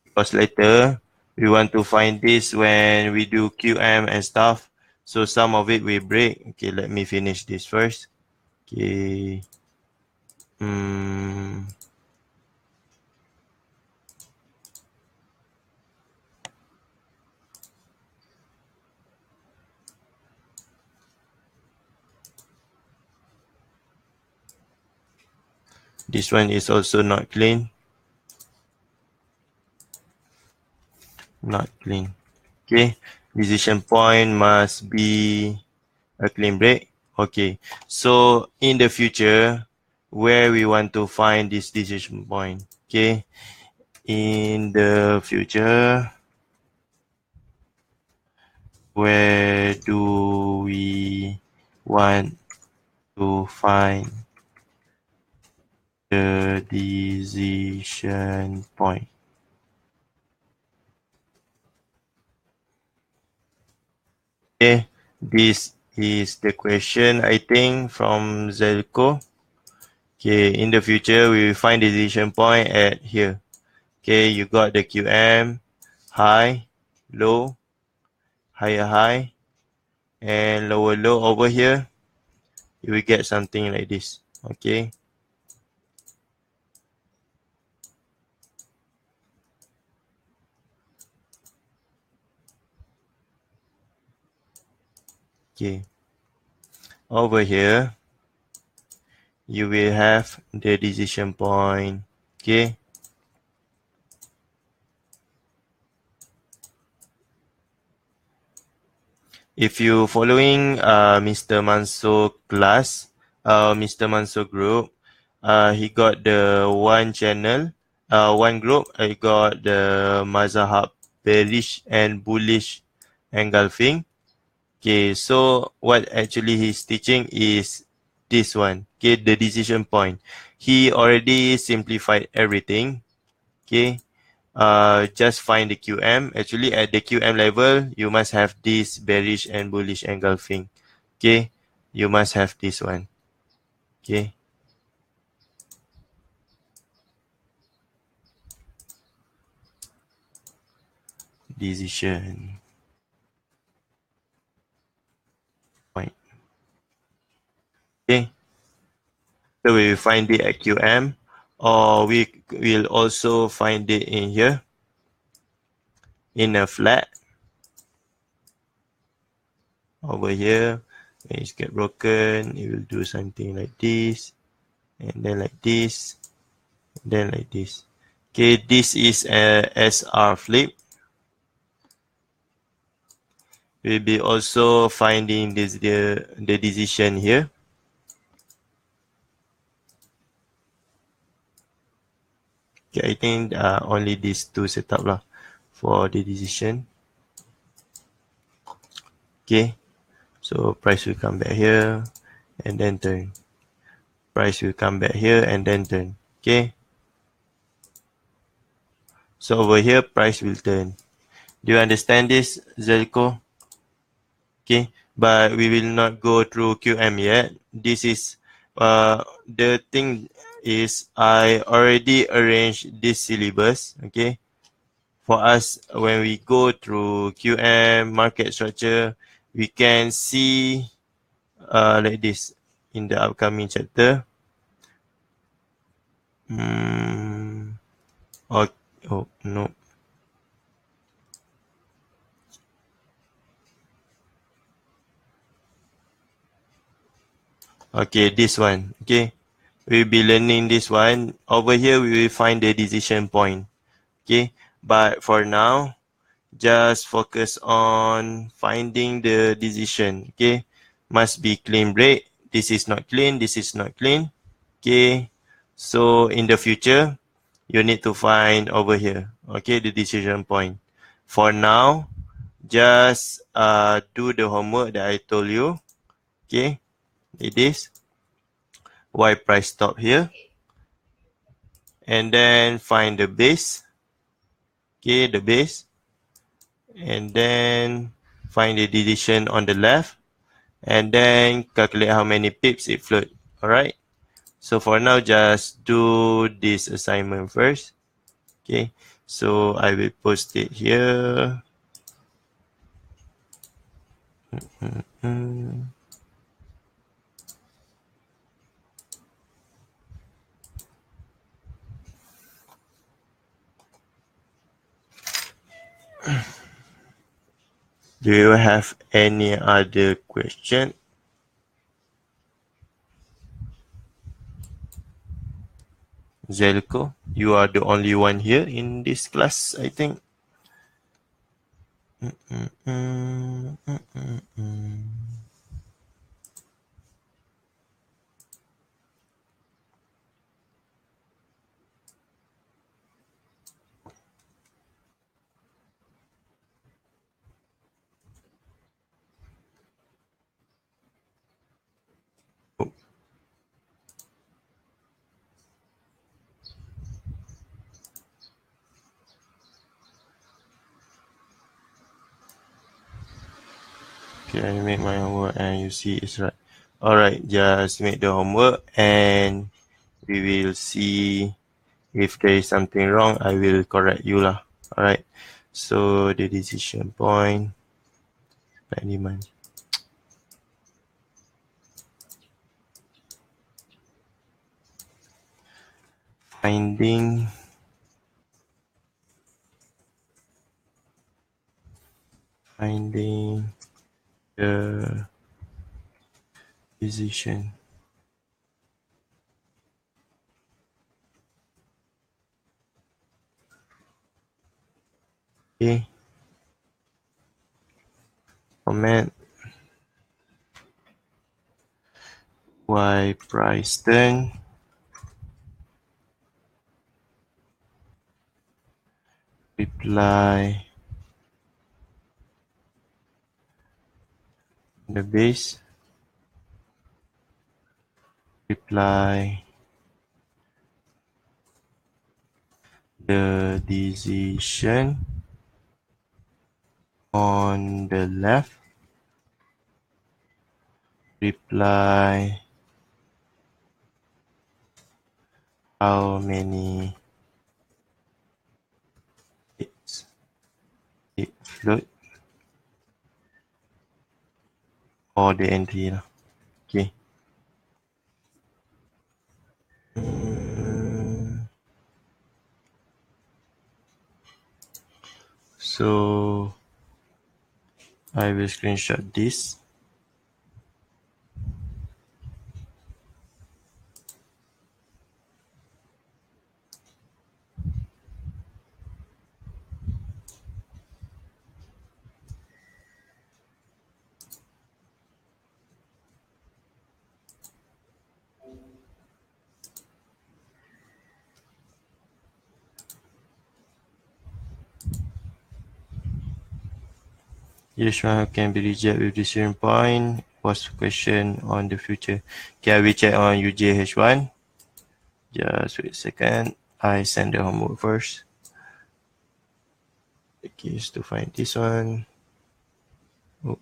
because later we want to find this when we do QM and stuff. So some of it will break. Okay, let me finish this first. Okay. This one is also not clean. Not clean. Okay. Decision point must be a clean break. Okay. So in the future, where we want to find this decision point? Okay. In the future, where do we want to find the decision point? Okay, this is the question, I think, from Zelko. Okay, in the future, we will find the decision point at here. Okay, you got the QM, high, low, higher high, and lower low over here, you will get something like this. Okay. Okay. Over here, you will have the decision point. Okay. If you following Mr. Manso class, Mr. Manso group, he got the one channel, one group. I got the Mazahab bearish and bullish engulfing. Okay, so what actually he's teaching is this one. Okay, the decision point. He already simplified everything. Okay, just find the QM. Actually, at the QM level, you must have this bearish and bullish engulfing. Okay, you must have this one. Okay, decision point. Okay, so we will find it at QM, or we will also find it in here in a flat. Over here, when it get broken, it will do something like this, and then like this, and then like this. Okay, this is a SR flip. We'll be also finding this the decision here. Okay, I think only these two setup lah for the decision. Okay, so price will come back here and then turn. Price will come back here and then turn. Okay, so over here price will turn. Do you understand this, Zelko? Okay, but we will not go through QM yet. This is the thing is I already arranged this syllabus. Okay, for us when we go through QM market structure, we can see like this in the upcoming chapter. Oh, oh no. Okay, this one. Okay, we'll be learning this one. Over here, we will find the decision point. Okay, but for now, just focus on finding the decision. Okay, must be clean break. This is not clean. This is not clean. Okay, so in the future, you need to find over here. Okay, the decision point. For now, just do the homework that I told you. Okay, it is why price stop here, and then find the base. Okay, the base, and then find the decision on the left, and then calculate how many pips it float. All right, so for now just do this assignment first. Okay, so I will post it here. Do you have any other question? Zelko, you are the only one here in this class, I think. Okay, I make my homework and you see it's right. Alright, just make the homework and we will see if there is something wrong. I will correct you lah. Alright, so the decision point, 90 months. finding the decision. Okay. Comment why price turn reply the base reply the decision on the left reply how many hits it float or the entry lah. Okay. So I will screenshot this. Yes, one can be rejected with decision point. What's the question on the future? Okay, I will check on UJH1. Just wait a second. I send the homework first. Okay, just to find this one. Oh.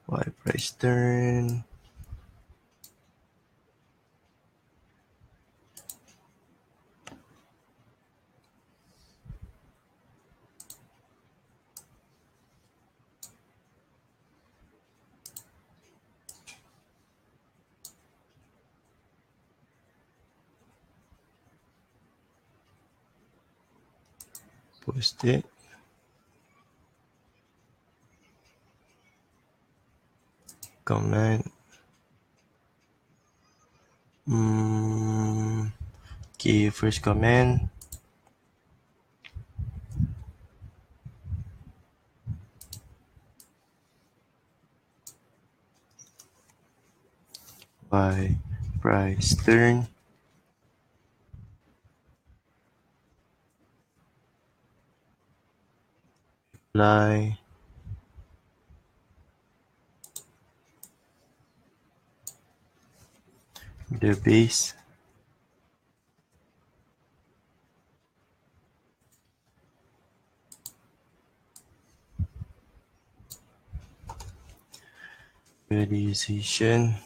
Why price turn? Post it. Comment. Okay, first comment. Why price turn? Reply the base the decision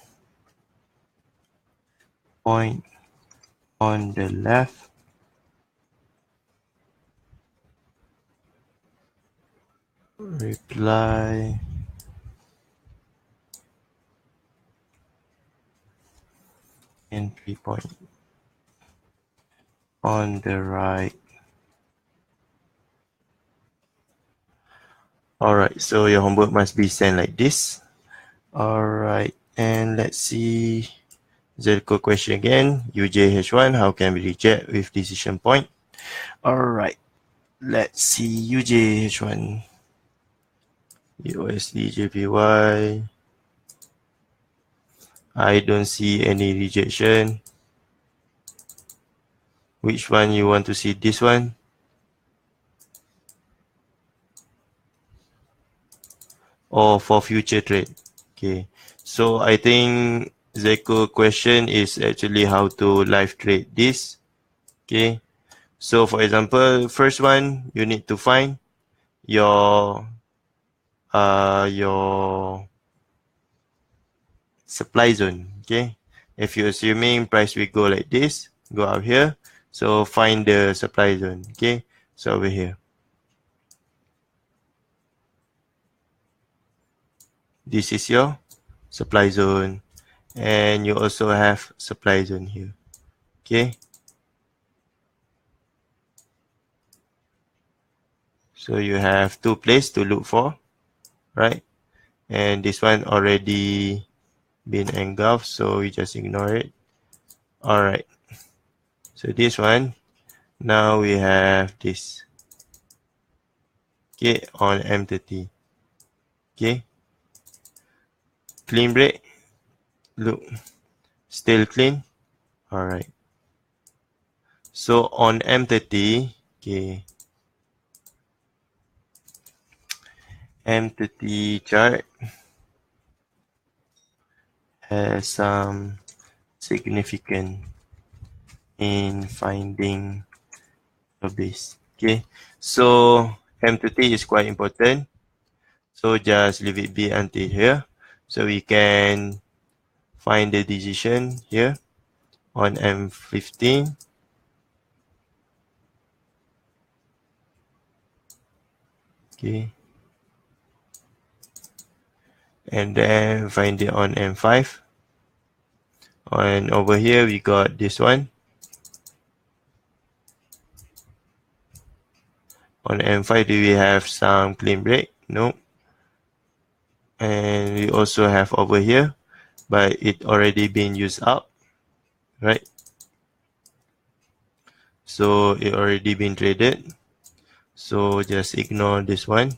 point on the left reply entry point on the right. Alright, so your homework must be sent like this. Alright, and let's see the code question again. UJH1, how can we reject with decision point? Alright, let's see UJH1. USD JPY. I don't see any rejection. Which one you want to see? This one? Or for future trade? Okay. So I think Zeko question is actually how to live trade this. Okay. So for example, first one, you need to find your your supply zone. Okay, if you're assuming price will go like this, go up here, so find the supply zone. Okay, so over here, this is your supply zone, and you also have supply zone here. Okay, so you have two places to look for, right? And this one already been engulfed, so we just ignore it. All right, so this one, now we have this. Okay, on M30. Okay, clean break. Look, still clean. All right. So on M30, okay, M30 chart has some significant in finding a base. Okay, so M30 is quite important. So just leave it be until here. So we can find the decision here on M15. Okay, and then find it on M5. And over here we got this one. On M5, do we have some clean break? No. And we also have over here, but it already been used up, right? So it already been traded. So just ignore this one,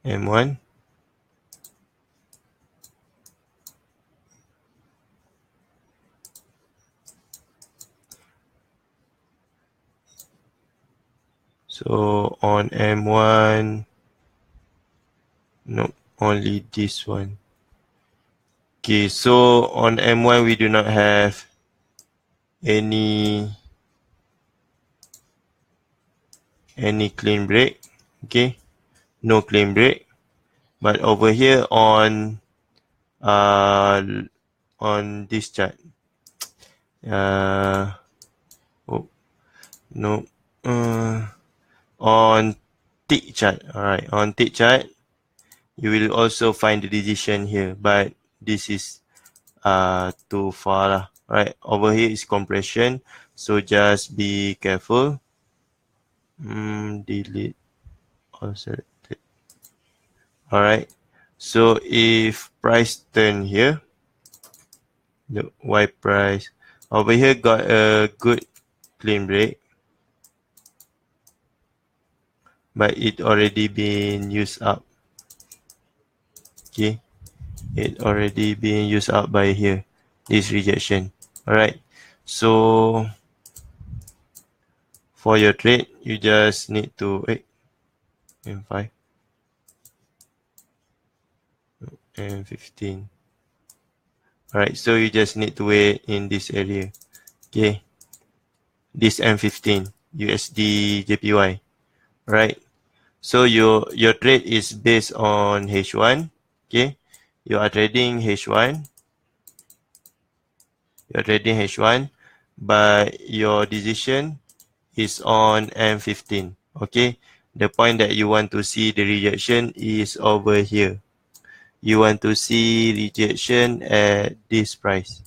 M1. So on M1, no, only this one. Okay, so on M1 we do not have any clean break. Okay, no clean break. But over here on this chart, oh no, on tick chart. All right, on tick chart, you will also find the decision here, but this is too far lah. Right, over here is compression, so just be careful. Delete all selected. All right, so if price turn here, the Y price over here got a good clean break, but it already been used up. Okay, it already been used up by here, this rejection. All right, so for your trade, you just need to M5 and 15. All right, so you just need to wait in this area. Okay, this M15 USD JPY. Right, so your trade is based on H1. Okay, you are trading H1. You're trading H1, but your decision is on M15. Okay, the point that you want to see the rejection is over here. You want to see rejection at this price.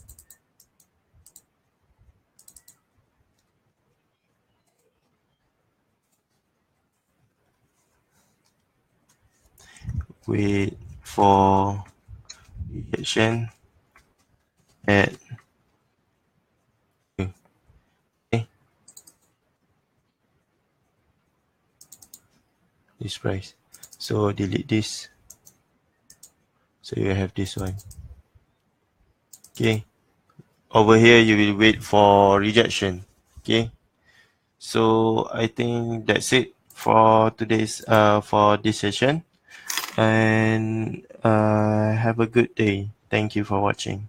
Wait for rejection at this price. So delete this. So you have this one. Okay. Over here you will wait for rejection. Okay. So I think that's it for today's for this session. And have a good day. Thank you for watching.